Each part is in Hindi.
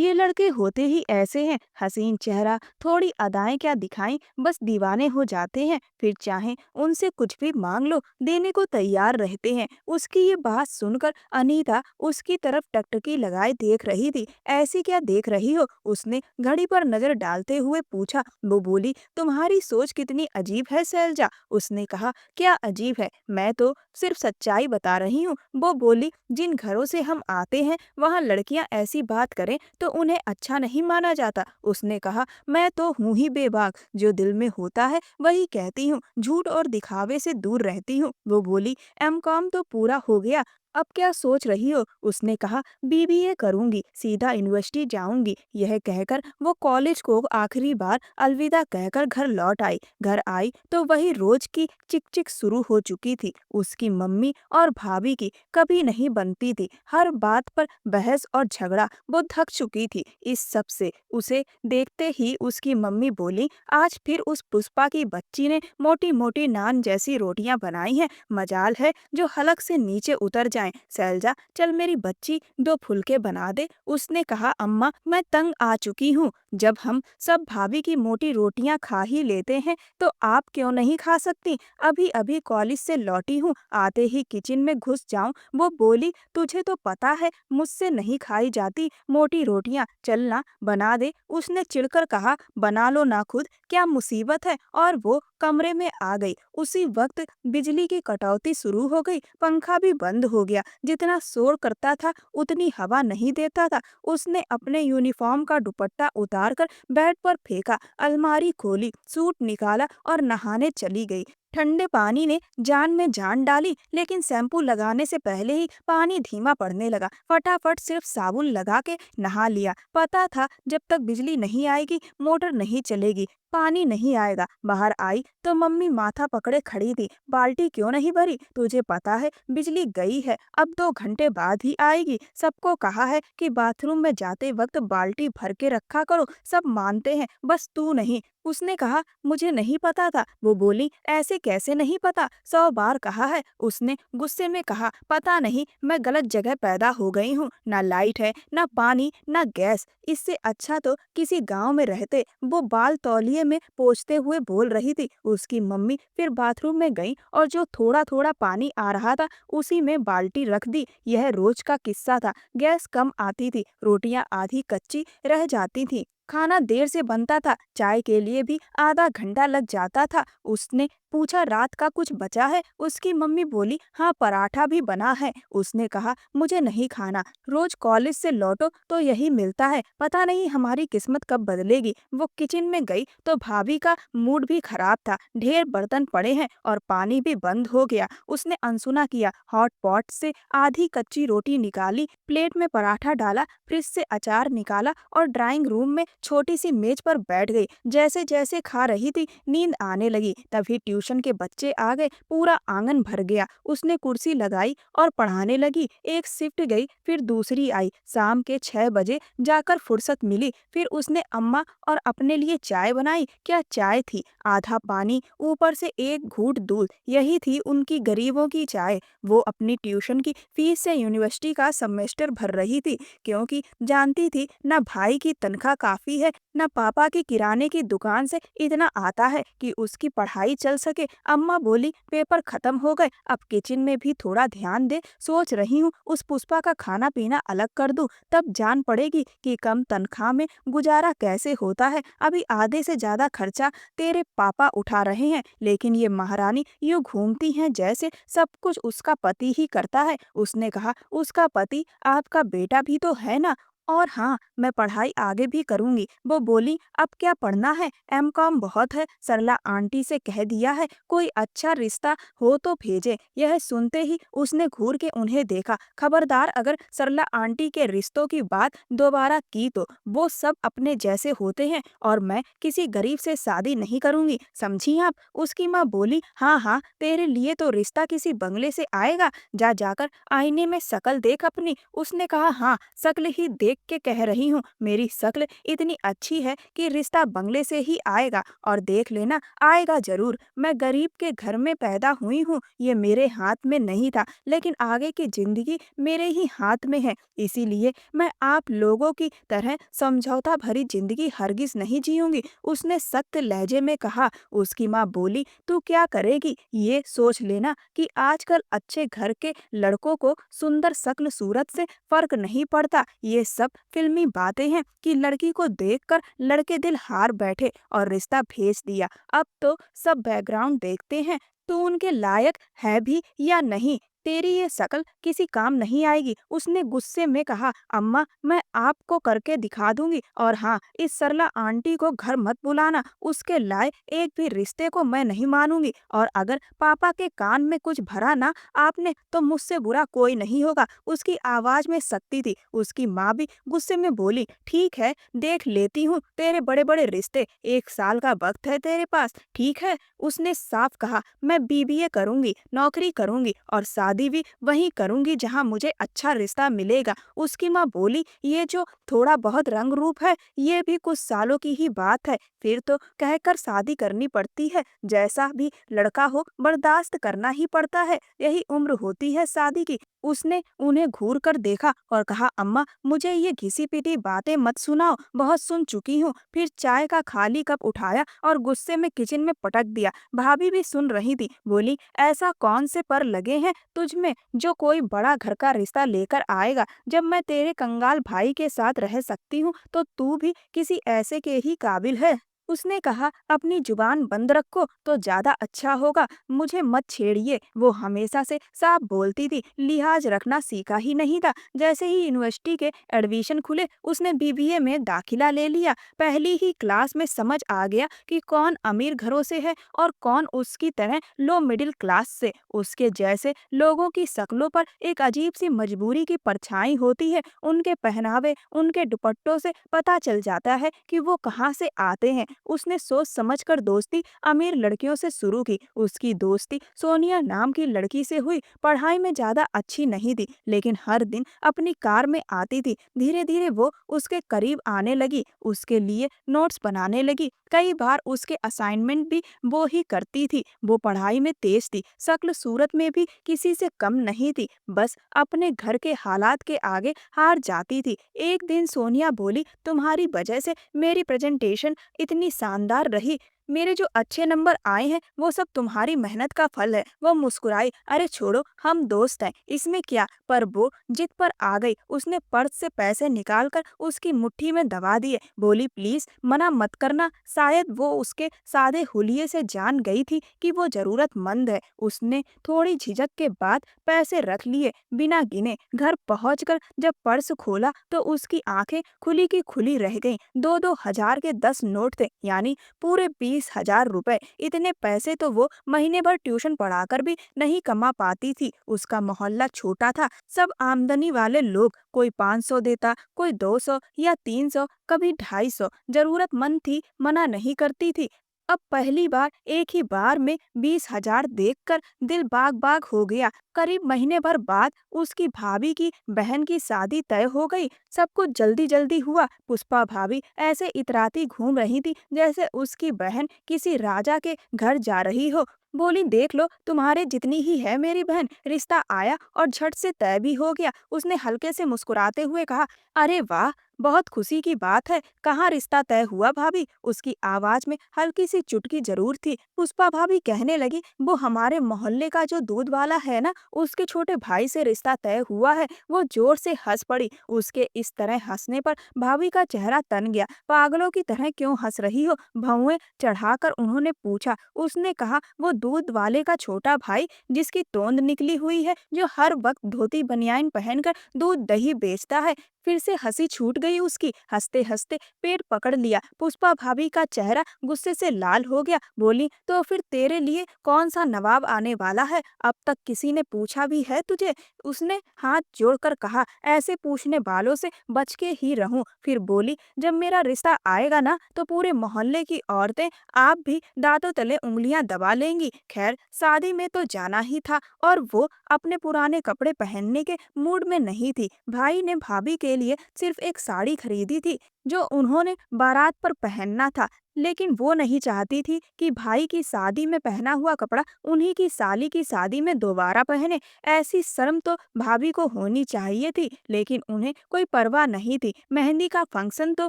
ये लड़के होते ही ऐसे हैं, हसीन चेहरा, थोड़ी अदाएं क्या दिखाएं, बस दीवाने हो जाते हैं। फिर चाहे उनसे कुछ भी मांग लो, देने को तैयार रहते हैं। उसकी ये बात सुनकर अनीता उसकी तरफ टकटकी लगाए देख रही थी। ऐसी क्या देख रही हो? उसने घड़ी पर नजर डालते हुए पूछा। वो बोली, तुम्हारी सोच कितनी अजीब है शैलजा। उसने कहा, क्या अजीब है? मैं तो सिर्फ सच्चाई बता रही हूँ। वो बोली, जिन घरों से हम आते हैं वहाँ लड़कियां ऐसी बात करें तो उन्हें अच्छा नहीं माना जाता। उसने कहा, मैं तो हूँ ही बेबाक, जो दिल में होता है वही कहती हूँ, झूठ और दिखावे से दूर रहती हूँ। वो बोली, एमकॉम तो पूरा हो गया, अब क्या सोच रही हो? उसने कहा, बीबीए करूंगी, सीधा यूनिवर्सिटी जाऊंगी। यह कहकर वो कॉलेज को आखिरी बार अलविदा कहकर घर लौट आई। घर आई तो वही रोज की चिक चिक शुरू हो चुकी थी। उसकी मम्मी और भाभी की कभी नहीं बनती थी, हर बात पर बहस और झगड़ा। वो थक चुकी थी इस सब से। उसे देखते ही उसकी मम्मी बोली, आज फिर उस पुष्पा की बच्ची ने मोटी मोटी नान जैसी रोटियां बनाई हैं, मजाल है जो हलक से नीचे उतर जाएं। शैलजा, चल मेरी बच्ची दो फुलके बना दे। उसने कहा, अम्मा मैं तंग आ चुकी हूँ, जब हम सब भाभी की मोटी रोटियां खा ही लेते हैं तो आप क्यों नहीं खा सकती? अभी अभी कॉलेज से लौटी हूँ, आते ही किचन में घुस जाऊं। वो बोली, तुझे तो पता है मुझसे नहीं खाई जाती मोटी रोटियां, चलना बना दे। उसने चिढ़कर कहा, बना लो ना खुद, क्या मुसीबत है? और वो कमरे में आ गई। उसी वक्त बिजली की कटौती शुरू हो गई, पंखा भी बंद हो गया। जितना शोर करता था उतनी हवा नहीं देता था। उसने अपने यूनिफॉर्म का दुपट्टा उतारकर बेड पर फेंका, अलमारी खोली, सूट निकाला और नहाने चली गई। ठंडे पानी ने जान में जान डाली, लेकिन शैम्पू लगाने से पहले ही पानी धीमा पड़ने लगा। फटाफट सिर्फ साबुन लगा के नहा लिया। पता था जब तक बिजली नहीं आएगी मोटर नहीं चलेगी, पानी नहीं आएगा। बाहर आई तो मम्मी माथा पकड़े खड़ी थी। बाल्टी क्यों नहीं भरी? तुझे पता है बिजली गई है, अब 2 घंटे बाद ही आएगी। सबको कहा है कि बाथरूम में जाते वक्त बाल्टी भर के रखा करो, सब मानते हैं, बस तू नहीं। उसने कहा, मुझे नहीं पता था। वो बोली, ऐसे कैसे नहीं पता, 100 बार कहा है। उसने गुस्से में कहा, पता नहीं, मैं गलत जगह पैदा हो गई हूँ, ना लाइट है, ना पानी, ना गैस। इससे अच्छा तो किसी गांव में रहते। वो बाल तौलिए में पोंछते हुए बोल रही थी। उसकी मम्मी फिर बाथरूम में गई और जो थोड़ा थोड़ा पानी आ रहा था उसी में बाल्टी रख दी। यह रोज का किस्सा था। गैस कम आती थी, रोटियां आधी कच्ची रह जाती थी, खाना देर से बनता था, चाय के लिए भी आधा घंटा लग जाता था। उसने पूछा, रात का कुछ बचा है? उसकी मम्मी बोली, हाँ पराठा भी बना है। उसने कहा, मुझे नहीं खाना, रोज कॉलेज से लौटो तो यही मिलता है, पता नहीं हमारी किस्मत कब बदलेगी। वो किचन में गई तो भाभी का मूड भी खराब था, ढेर बर्तन पड़े हैं और पानी भी बंद हो गया। उसने अनसुना किया, हॉट पॉट से आधी कच्ची रोटी निकाली, प्लेट में पराठा डाला, फ्रिज से अचार निकाला और ड्राइंग रूम में छोटी सी मेज पर बैठ गई। जैसे जैसे खा रही थी नींद आने लगी। तभी ट्यूशन के बच्चे आ गए, पूरा आंगन भर गया। उसने कुर्सी लगाई और पढ़ाने लगी। एक शिफ्ट गई, फिर दूसरी आई। शाम के 6 बजे जाकर फुर्सत मिली। फिर उसने अम्मा और अपने लिए चाय बनाई। क्या चाय थी, आधा पानी ऊपर से एक घूंट दूध, यही थी उनकी गरीबों की चाय। वो अपनी ट्यूशन की फीस से यूनिवर्सिटी का सेमेस्टर भर रही थी, क्योंकि जानती थी न भाई की तनख्वाह काफी है, न पापा की किराने की दुकान से इतना आता है कि उसकी पढ़ाई चल सके। अम्मा बोली, पेपर खत्म हो गए, अब किचन में भी थोड़ा ध्यान दे। सोच रही हूँ उस पुष्पा का खाना पीना अलग कर दूं, तब जान पड़ेगी कि कम तनख्वाह में गुजारा कैसे होता है। अभी आधे से ज्यादा खर्चा तेरे पापा उठा रहे हैं, लेकिन ये महारानी यूं घूमती हैं जैसे सब कुछ उसका पति ही करता है। उसने कहा, उसका पति आपका बेटा भी तो है ना? और हाँ, मैं पढ़ाई आगे भी करूंगी। वो बोली, अब क्या पढ़ना है, एमकॉम बहुत है, सरला आंटी से कह दिया है, कोई अच्छा रिश्ता हो तो भेजे। यह सुनते ही उसने घूर के उन्हें देखा। खबरदार अगर सरला आंटी के रिश्तों की बात दोबारा की तो, वो सब अपने जैसे होते हैं और मैं किसी गरीब से शादी नहीं करूंगी, समझी आप? उसकी माँ बोली, हाँ हाँ, तेरे लिए तो रिश्ता किसी बंगले से आएगा, जा जाकर आईने में शक्ल देख अपनी। उसने कहा, हाँ शक्ल ही देख के कह रही हूँ, मेरी शक्ल इतनी अच्छी है कि रिश्ता बंगले से ही आएगा, और देख लेना आएगा जरूर। मैं गरीब के घर में पैदा हुई हूँ, ये मेरे हाथ में नहीं था, लेकिन आगे की जिंदगी मेरे ही हाथ में है। इसीलिए मैं आप लोगों की तरह समझौता भरी जिंदगी हरगिज नहीं जीऊंगी। उसने सख्त लहजे में कहा। उसकी माँ बोली, तू क्या करेगी ये सोच लेना कि आजकल अच्छे घर के लड़कों को सुंदर शक्ल सूरत से फर्क नहीं पड़ता। ये सब फिल्मी बातें हैं कि लड़की को देखकर लड़के दिल हार बैठे और रिश्ता भेज दिया। अब तो सब बैकग्राउंड देखते हैं, तू उनके लायक है भी या नहीं। तेरी ये शक्ल किसी काम नहीं आएगी। उसने गुस्से में कहा। अम्मा, मैं आपको करके दिखा दूंगी, और हाँ, इस सरला आंटी को घर मत बुलाना। उसके लाए एक भी रिश्ते को मैं नहीं मानूंगी, और अगर पापा के कान में कुछ भरा ना आपने तो मुझसे बुरा कोई नहीं होगा। उसकी आवाज में सख्ती थी। उसकी माँ भी गुस्से में बोली, ठीक है, देख लेती हूँ तेरे बड़े बड़े रिश्ते। 1 साल का वक्त है तेरे पास, ठीक है। उसने साफ कहा, मैं बीबीए करूंगी, नौकरी करूंगी, और शादी भी वहीं करूंगी जहां मुझे अच्छा रिश्ता मिलेगा। उसकी माँ बोली, ये जो थोड़ा बहुत रंग रूप है ये भी कुछ सालों की ही बात है, फिर तो कहकर शादी करनी पड़ती है। जैसा भी लड़का हो बर्दाश्त करना ही पड़ता है, यही उम्र होती है शादी की। उसने उन्हें घूर कर देखा और कहा, अम्मा, मुझे ये घिसी पिटी बातें मत सुनाओ, बहुत सुन चुकी हूँ। फिर चाय का खाली कप उठाया और गुस्से में किचन में पटक दिया। भाभी भी सुन रही थी। बोली, ऐसा कौन से पर लगे हैं तुझ में जो कोई बड़ा घर का रिश्ता लेकर आएगा। जब मैं तेरे कंगाल भाई के साथ रह सकती हूँ तो तू भी किसी ऐसे के ही काबिल है। उसने कहा, अपनी जुबान बंद रखो तो ज्यादा अच्छा होगा, मुझे मत छेड़िए। वो हमेशा से साफ बोलती थी, लिहाज रखना सीखा ही नहीं था। जैसे ही यूनिवर्सिटी के एडमिशन खुले उसने बीबीए में दाखिला ले लिया। पहली ही क्लास में समझ आ गया कि कौन अमीर घरों से है और कौन उसकी तरह लो मिडिल क्लास से। उसके जैसे लोगों की शक्लों पर एक अजीब सी मजबूरी की परछाई होती है। उनके पहनावे, उनके दुपट्टों से पता चल जाता है कि वो कहाँ से आते हैं। उसने सोच समझकर दोस्ती अमीर लड़कियों से शुरू की। उसकी दोस्ती सोनिया नाम की लड़की से हुई। पढ़ाई में ज्यादा अच्छी नहीं थी, लेकिन हर दिन अपनी कार में आती थी। धीरे धीरे वो उसके करीब आने लगी, उसके लिए नोट्स बनाने लगी। कई बार उसके असाइनमेंट भी वो ही करती थी। वो पढ़ाई में तेज थी, शक्ल सूरत में भी किसी से कम नहीं थी, बस अपने घर के हालात के आगे हार जाती थी। एक दिन सोनिया बोली, तुम्हारी वजह से मेरी प्रेजेंटेशन इतनी शानदार रही, मेरे जो अच्छे नंबर आए हैं वो सब तुम्हारी मेहनत का फल है। वो मुस्कुराई, अरे छोड़ो, हम दोस्त हैं, इसमें क्या। पर वो जिद पर आ गई। उसने पर्स से पैसे निकालकर उसकी मुट्ठी में दबा दिए। बोली, प्लीज मना मत करना। शायद वो उसके सादे हुलिये से जान गई थी कि वो जरूरतमंद है। उसने थोड़ी झिझक के बाद पैसे रख लिए बिना गिने। घर पहुंचकर जब पर्स खोला तो उसकी आंखें खुली की खुली रह गईं। 2-2 हजार के 10 नोट थे, यानी पूरे 20,000 रुपए। इतने पैसे तो वो महीने भर ट्यूशन पढ़ाकर भी नहीं कमा पाती थी। उसका मोहल्ला छोटा था, सब आमदनी वाले लोग, कोई 500 देता, कोई 200 या 300, कभी 250। जरूरतमंद थी, मना नहीं करती थी। अब पहली बार एक ही बार में 20,000 देखकर दिल बाग बाग हो गया। करीब महीने भर बाद उसकी भाभी की बहन की शादी तय हो गई। सब कुछ जल्दी जल्दी हुआ। पुष्पा भाभी ऐसे इतराती घूम रही थी जैसे उसकी बहन किसी राजा के घर जा रही हो। बोली, देख लो, तुम्हारे जितनी ही है मेरी बहन। रिश्ता आया और झट से तय भी हो गया। उसने हल्के से मुस्कुराते हुए कहा, अरे वाह, बहुत खुशी की बात है। कहाँ रिश्ता तय हुआ भाभी? उसकी आवाज में हल्की सी चुटकी जरूर थी। पुष्पा भाभी कहने लगी, वो हमारे मोहल्ले का जो दूध वाला है ना, उसके छोटे भाई से रिश्ता तय हुआ है। वो जोर से हंस पड़ी। उसके इस तरह हंसने पर भाभी का चेहरा तन गया। पागलों की तरह क्यों हंस रही हो? भौंवे चढ़ाकर उन्होंने पूछा। उसने कहा, वो दूध वाले का छोटा भाई जिसकी तोंद निकली हुई है, जो हर वक्त धोती बनियान पहनकर दूध दही बेचता है। फिर से हंसी छूट गई। गई उसकी। हंसते हंसते पेट पकड़ लिया। पुष्पा भाभी का चेहरा गुस्से से लाल हो गया। बोली, तो फिर तेरे लिए कौन सा नवाब आने वाला है? अब तक किसी ने पूछा भी है तुझे? उसने हाथ जोड़कर कहा, ऐसे पूछने वालों से बच के ही रहूं। फिर बोली, जब मेरा रिश्ता आएगा ना तो पूरे मोहल्ले की औरतें आप भी दांतों तले उंगलियां दबा लेंगी। खैर, शादी में तो जाना ही था और वो अपने पुराने कपड़े पहनने के मूड में नहीं थी। भाई ने भाभी के लिए सिर्फ एक साड़ी खरीदी थी जो उन्होंने बारात पर पहनना था, लेकिन वो नहीं चाहती थी कि भाई की शादी में पहना हुआ कपड़ा उन्हीं की साली की शादी में दोबारा पहने। ऐसी शर्म तो भाभी को होनी चाहिए थी, लेकिन उन्हें कोई परवाह नहीं थी। मेहंदी का फंक्शन तो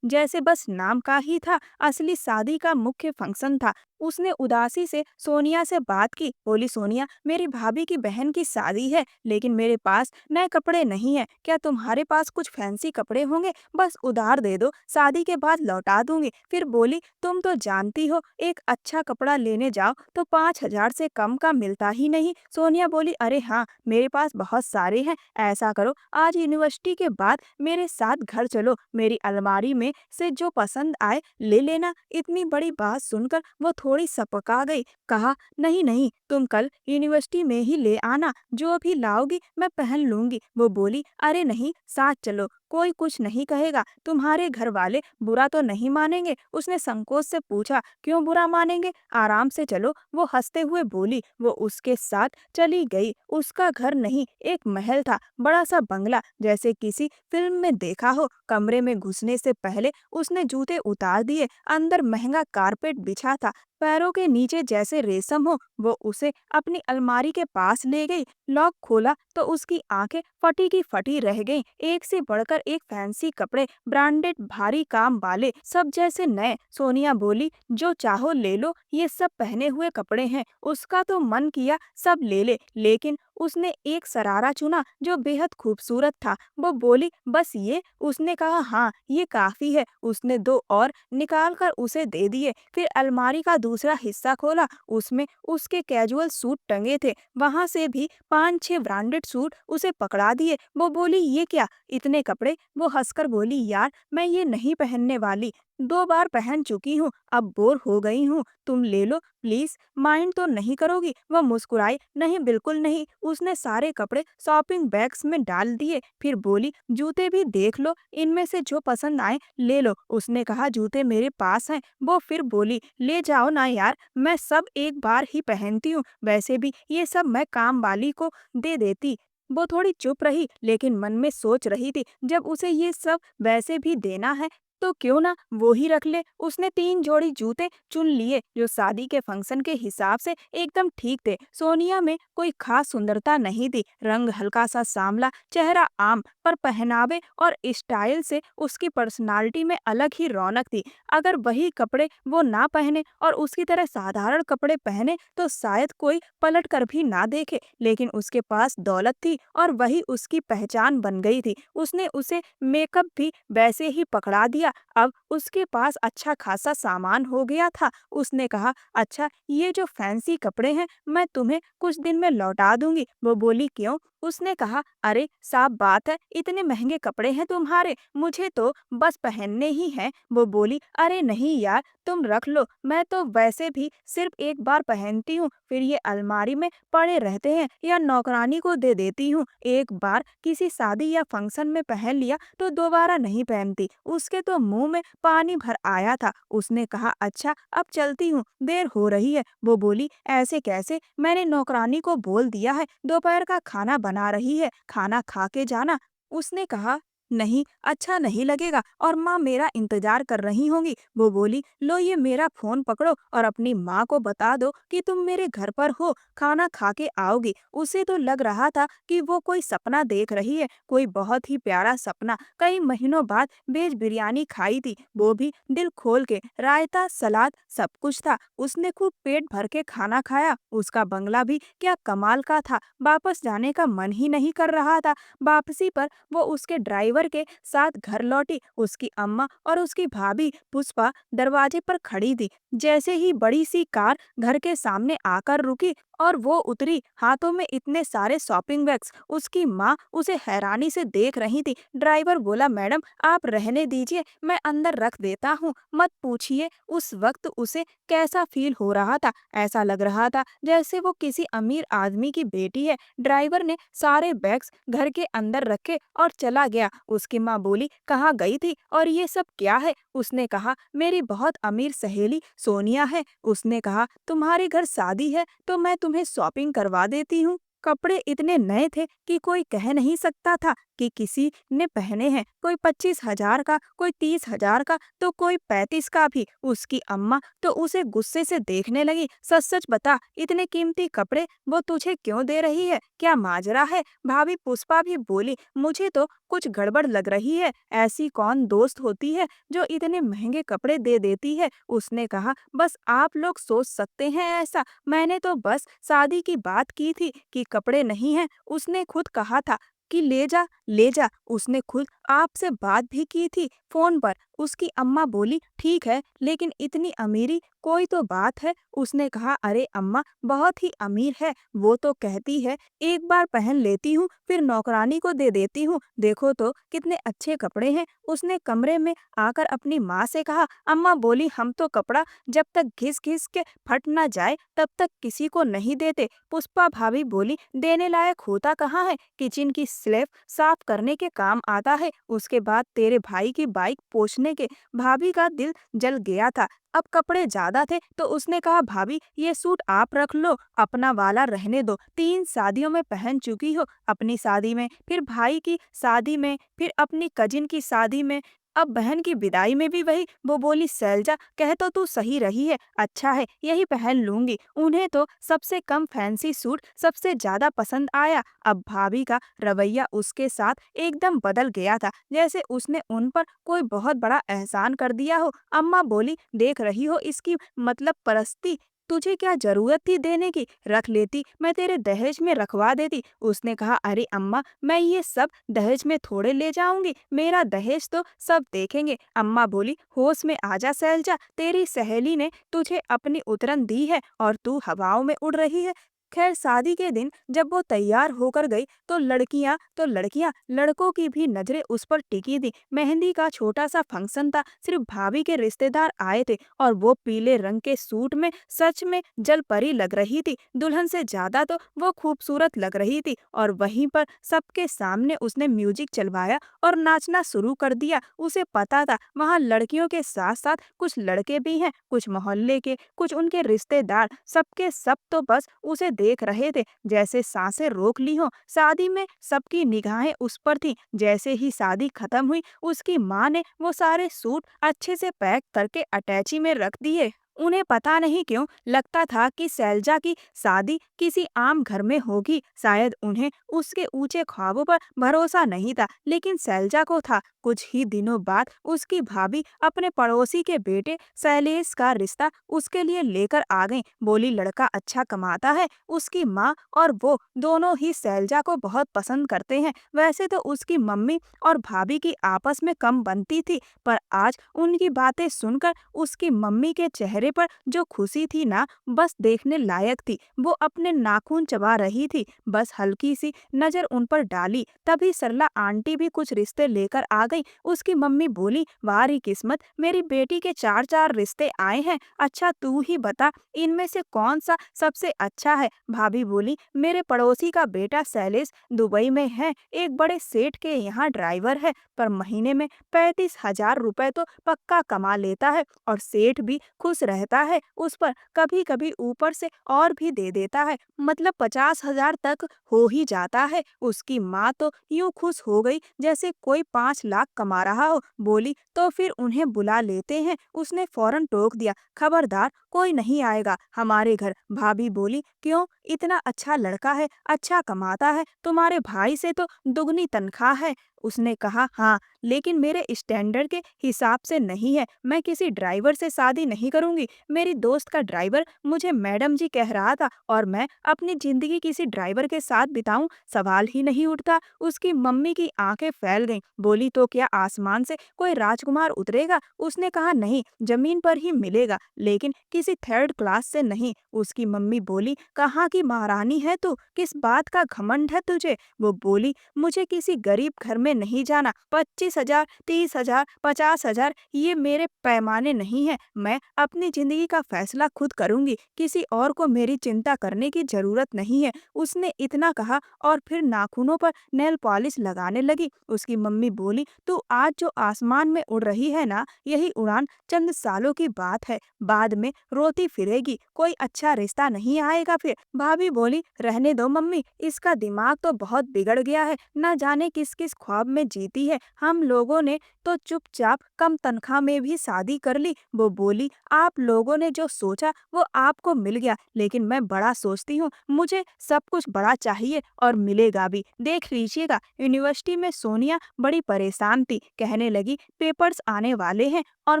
जैसे बस नाम का ही था, असली शादी का मुख्य फंक्शन था। उसने उदासी से सोनिया से बात की। बोली, सोनिया, मेरी भाभी की बहन की शादी है, लेकिन मेरे पास नए कपड़े नहीं है। क्या तुम्हारे पास कुछ फैंसी कपड़े होंगे? बस उधार दे दो, शादी के बाद लौटा दूंगी। फिर बोली, तुम तो जानती हो एक अच्छा कपड़ा लेने जाओ तो 5,000 से कम का मिलता ही नहीं। सोनिया बोली, अरे हाँ, मेरे पास बहुत सारे हैं। ऐसा करो, आज यूनिवर्सिटी के बाद मेरे साथ घर चलो, मेरी अलमारी में से जो पसंद आए ले लेना। इतनी बड़ी बात सुनकर वो थोड़ी सपका गई। कहा, नहीं नहीं, तुम कल यूनिवर्सिटी में ही ले आना, जो भी लाओगी मैं पहन लूंगी। वो बोली, अरे नहीं, साथ चलो, कोई कुछ नहीं कहेगा, तुम्हारे घर वाले बुरा तो नहीं मानेंगे? उसने संकोच से पूछा, क्यों बुरा मानेंगे, आराम से चलो। वो हंसते हुए बोली। वो उसके साथ चली गई। उसका घर नहीं, एक महल था, बड़ा सा बंगला, जैसे किसी फिल्म में देखा हो। कमरे में घुसने से पहले उसने जूते उतार दिए। अंदर महंगा कारपेट बिछा था, पैरों के नीचे जैसे रेशम हो। वो उसे अपनी अलमारी के पास ले गई। लॉक खोला तो उसकी आंखें फटी की फटी रह गईं। एक से बढ़कर एक फैंसी कपड़े, ब्रांडेड, भारी काम वाले, सब जैसे नए। सोनिया बोली, जो चाहो ले लो, ये सब पहने हुए कपड़े हैं। उसका तो मन किया सब ले ले, लेकिन उसने एक सरारा चुना जो बेहद खूबसूरत था। वो बोली, बस ये? उसने कहा, हाँ, ये काफी है। उसने दो और निकाल कर उसे दे दिए। फिर अलमारी का दूसरा हिस्सा खोला, उसमें उसके कैजुअल सूट टंगे थे। वहां से भी 5-6 ब्रांडेड सूट उसे पकड़ा दिए। वो बोली, ये क्या, इतने कपड़े? वो हंसकर बोली, यार, मैं ये नहीं पहनने वाली, 2 बार पहन चुकी हूँ, अब बोर हो गई हूँ, तुम ले लो प्लीज, माइंड तो नहीं करोगी? वह मुस्कुराई, नहीं, बिल्कुल नहीं। उसने सारे कपड़े शॉपिंग बैग्स में डाल दिए। फिर बोली, जूते भी देख लो, इनमें से जो पसंद आए ले लो। उसने कहा, जूते मेरे पास हैं। वो फिर बोली, ले जाओ ना यार, मैं सब एक बार ही पहनती हूँ, वैसे भी ये सब मैं काम वाली को दे देती। वो थोड़ी चुप रही, लेकिन मन में सोच रही थी, जब उसे ये सब वैसे भी देना है तो क्यों ना वो ही रख ले। उसने 3 जोड़ी जूते चुन लिए जो शादी के फंक्शन के हिसाब से एकदम ठीक थे। सोनिया में कोई खास सुंदरता नहीं थी, रंग हल्का सा सांवला, चेहरा आम, पर पहनावे और स्टाइल से उसकी पर्सनालिटी में अलग ही रौनक थी। अगर वही कपड़े वो ना पहने और उसकी तरह साधारण कपड़े पहने तो शायद कोई पलट कर भी ना देखे, लेकिन उसके पास दौलत थी और वही उसकी पहचान बन गई थी। उसने उसे मेकअप भी वैसे ही पकड़ा दिया। अब उसके पास अच्छा खासा सामान हो गया था। उसने कहा, अच्छा, ये जो फैंसी कपड़े हैं मैं तुम्हें कुछ दिन में लौटा दूंगी। वो बोली, क्यों? उसने कहा, अरे साफ बात है, इतने महंगे कपड़े हैं तुम्हारे, मुझे तो बस पहनने ही हैं। वो बोली, अरे नहीं यार, तुम रख लो, मैं तो वैसे भी सिर्फ एक बार पहनती हूँ, फिर ये अलमारी में पड़े रहते हैं या नौकरानी को दे देती हूँ। एक बार किसी शादी या फंक्शन में पहन लिया तो दोबारा नहीं पहनती। उसके तो मुंह में पानी भर आया था। उसने कहा, अच्छा, अब चलती हूँ, देर हो रही है। वो बोली, ऐसे कैसे? मैंने नौकरानी को बोल दिया है दोपहर का खाना बना रही है, खाना खा के जाना। उसने कहा, नहीं, अच्छा नहीं लगेगा और माँ मेरा इंतजार कर रही होंगी। वो बोली, लो ये मेरा फोन पकड़ो और अपनी माँ को बता दो कि तुम मेरे घर पर हो, खाना खा के आओगी। उसे तो लग रहा था कि वो कोई सपना देख रही है, कोई बहुत ही प्यारा सपना। कई महीनों बाद वेज बिरयानी खाई थी, वो भी दिल खोल के, रायता, सलाद, सब कुछ था। उसने खूब पेट भर के खाना खाया। उसका बंगला भी क्या कमाल का था, वापस जाने का मन ही नहीं कर रहा था। वापसी पर वो उसके ड्राइवर के साथ घर लौटी। उसकी अम्मा और उसकी भाभी पुष्पा दरवाजे पर खड़ी थी। जैसे ही बड़ी सी कार घर के सामने आकर रुकी, और वो उतरी, हाथों में इतने सारे शॉपिंग बैग्स। उसकी माँ उसे हैरानी से देख रही थी। ड्राइवर बोला, मैडम आप रहने दीजिए, मैं अंदर रख देता हूँ। मत पूछिए उस वक्त उसे कैसा फील हो रहा था। ऐसा लग रहा था जैसे वो किसी अमीर आदमी की बेटी है। ड्राइवर ने सारे बैग्स घर के अंदर रखे और चला गया। उसकी माँ बोली, कहाँ गई थी और ये सब क्या है? उसने कहा, मेरी बहुत अमीर सहेली सोनिया है। उसने कहा, तुम्हारे घर शादी है तो मैं तुम्हें शॉपिंग करवा देती हूँ। कपड़े इतने नए थे कि कोई कह नहीं सकता था कि किसी ने पहने हैं। कोई 25,000 का, कोई 30,000 का, तो कोई 35 का भी। उसकी अम्मा तो उसे गुस्से से देखने लगी। सच सच बता, इतने कीमती कपड़े वो तुझे क्यों दे रही है? क्या माजरा है? भाभी पुष्पा भी बोली, मुझे तो कुछ गड़बड़ लग रही है। ऐसी कौन दोस्त होती है जो इतने महंगे कपड़े दे देती है? उसने कहा, बस आप लोग सोच सकते हैं ऐसा। मैंने तो बस शादी की बात की थी कि कपड़े नहीं हैं। उसने खुद कहा था कि ले जा ले जा। उसने खुद आपसे बात भी की थी फोन पर। उसकी अम्मा बोली, ठीक है, लेकिन इतनी अमीरी कोई तो बात है। उसने कहा, अरे अम्मा बहुत ही अमीर है। वो तो कहती है एक बार पहन लेती हूँ फिर नौकरानी को दे देती हूँ। देखो तो कितने अच्छे कपड़े हैं। उसने कमरे में आकर अपनी माँ से कहा। अम्मा बोली, हम तो कपड़ा जब तक घिस घिस के फट ना जाए तब तक किसी को नहीं देते। पुष्पा भाभी बोली, देने लायक होता कहाँ है? किचन की स्लैब साफ करने के काम आता है। उसके बाद तेरे भाई की बाइक पोंछने के। भाभी का दिल जल गया था। अब कपड़े ज्यादा थे तो उसने कहा, भाभी ये सूट आप रख लो, अपना वाला रहने दो। 3 शादियों में पहन चुकी हो, अपनी शादी में, फिर भाई की शादी में, फिर अपनी कजिन की शादी में, अब बहन की विदाई में भी वही। वो बोली, शैलजा कह तो तू सही रही है, अच्छा है यही पहन लूंगी। उन्हें तो सबसे कम फैंसी सूट सबसे ज्यादा पसंद आया। अब भाभी का रवैया उसके साथ एकदम बदल गया था, जैसे उसने उन पर कोई बहुत बड़ा एहसान कर दिया हो। अम्मा बोली, देख रही हो इसकी मतलब परस्ती। तुझे क्या जरूरत थी देने की? रख लेती, मैं तेरे दहेज में रखवा देती। उसने कहा, अरे अम्मा मैं ये सब दहेज में थोड़े ले जाऊंगी, मेरा दहेज तो सब देखेंगे। अम्मा बोली, होश में आजा सैलजा, तेरी सहेली ने तुझे अपनी उतरन दी है और तू हवाओं में उड़ रही है। खैर शादी के दिन जब वो तैयार होकर गई तो लड़कियां लड़कों की भी नजरें उस पर टिकी थी। मेहंदी का छोटा सा फंक्शन था, सिर्फ भाभी के रिश्तेदार आए थे और वो पीले रंग के सूट में सच में जल परी लग रही थी। दुल्हन से ज्यादा तो वो खूबसूरत लग रही थी। और वहीं पर सबके सामने उसने म्यूजिक चलवाया और नाचना शुरू कर दिया। उसे पता था वहाँ लड़कियों के साथ साथ कुछ लड़के भी हैं, कुछ मोहल्ले के, कुछ उनके रिश्तेदार। सबके सब तो बस उसे देख रहे थे, जैसे सांसें रोक ली हो। शादी में सबकी निगाहें उस पर थी। जैसे ही शादी खत्म हुई उसकी माँ ने वो सारे सूट अच्छे से पैक करके अटैची में रख दिए। उन्हें पता नहीं क्यों लगता था कि सैलजा की शादी किसी आम घर में होगी। शायद उन्हें उसके ऊंचे ख्वाबों पर भरोसा नहीं था, लेकिन सैलजा को था। कुछ ही दिनों बाद उसकी भाभी अपने पड़ोसी के बेटे शैलेश का रिश्ता उसके लिए लेकर आ गई। बोली, लड़का अच्छा कमाता है। उसकी माँ और वो दोनों ही शैलजा को बहुत पसंद करते हैं। वैसे तो उसकी मम्मी और भाभी की आपस में कम बनती थी, पर आज उनकी बातें सुनकर उसकी मम्मी के चेहरे पर जो खुशी थी ना, बस देखने लायक थी। वो अपने नाखून चबा रही थी, बस हल्की सी नजर उन पर डाली, तभी सरला आंटी भी कुछ रिश्ते लेकर आ गई। उसकी मम्मी बोली, वारी किस्मत, मेरी बेटी के 4-4 रिश्ते आए हैं। अच्छा तू ही बता इनमें से कौन सा सबसे अच्छा है? भाभी बोली, मेरे पड़ोसी का बेटा शैलेश दुबई में है, एक बड़े सेठ के यहाँ ड्राइवर है, पर महीने में 35,000 रुपए तो पक्का कमा लेता है और सेठ भी खुश रहता है उस पर। कभी कभी ऊपर से और भी दे देता है, मतलब 50,000 तक हो ही जाता है। उसकी माँ तो यूं खुश हो गई जैसे कोई 5 लाख कमा रहा हो। बोली, तो फिर उन्हें बुला लेते हैं। उसने फौरन टोक दिया, खबरदार कोई नहीं आएगा हमारे घर। भाभी बोली, क्यों? इतना अच्छा लड़का है, अच्छा कमाता है, तुम्हारे भाई से तो दुगनी तनख्वाह है। उसने कहा हाँ, लेकिन मेरे स्टैंडर्ड के हिसाब से नहीं है। मैं किसी ड्राइवर से शादी नहीं करूंगी। मेरी दोस्त का ड्राइवर मुझे मैडम जी कह रहा था और मैं अपनी जिंदगी किसी ड्राइवर के साथ बिताऊं, सवाल ही नहीं उठता। उसकी मम्मी की आंखें फैल गईं। बोली तो क्या आसमान से कोई राजकुमार उतरेगा? उसने कहा नहीं, जमीन पर ही मिलेगा, लेकिन किसी थर्ड क्लास से नहीं। उसकी मम्मी बोली कहाँ की महारानी है तू? किस बात का घमंड है तुझे? वो बोली मुझे किसी गरीब घर में नहीं जाना। 25,000, 30,000, 50,000 ये मेरे पैमाने नहीं है। मैं अपनी जिंदगी का फैसला खुद करूंगी। किसी और को मेरी चिंता करने की जरूरत नहीं है। उसने इतना कहा और फिर नाखूनों पर नेल पॉलिश लगाने लगी। उसकी मम्मी बोली तू आज जो आसमान में उड़ रही है ना, यही उड़ान चंद सालों की बात है। बाद में रोती फिरेगी, कोई अच्छा रिश्ता नहीं आएगा फिर। भाभी बोली रहने दो मम्मी, इसका दिमाग तो बहुत बिगड़ गया है। न जाने किस किस ख्वाब में जीती है। हम लोगों ने तो चुपचाप कम तनख्वाह में भी शादी कर ली। वो बोली आप लोगों ने जो सोचा वो आपको मिल गया, लेकिन मैं बड़ा सोचती हूँ। मुझे सब कुछ बड़ा चाहिए और मिलेगा भी। देख लीजिएगा। यूनिवर्सिटी में सोनिया बड़ी परेशान थी। कहने लगी पेपर्स आने वाले हैं और